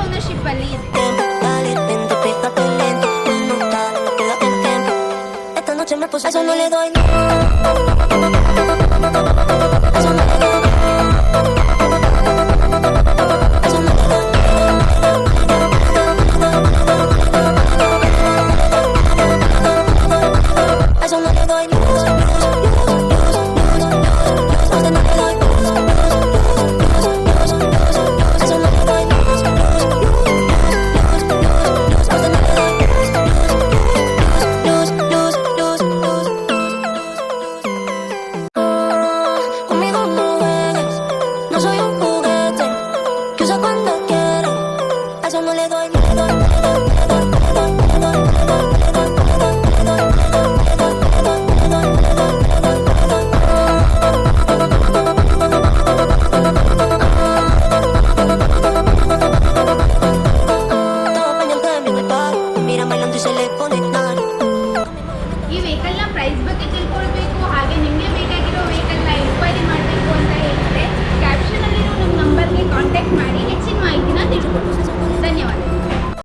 ownership valid. Caliente, pégate lento, no nota, quédate en tiempo. Esta noche me puse, a eso no le doy.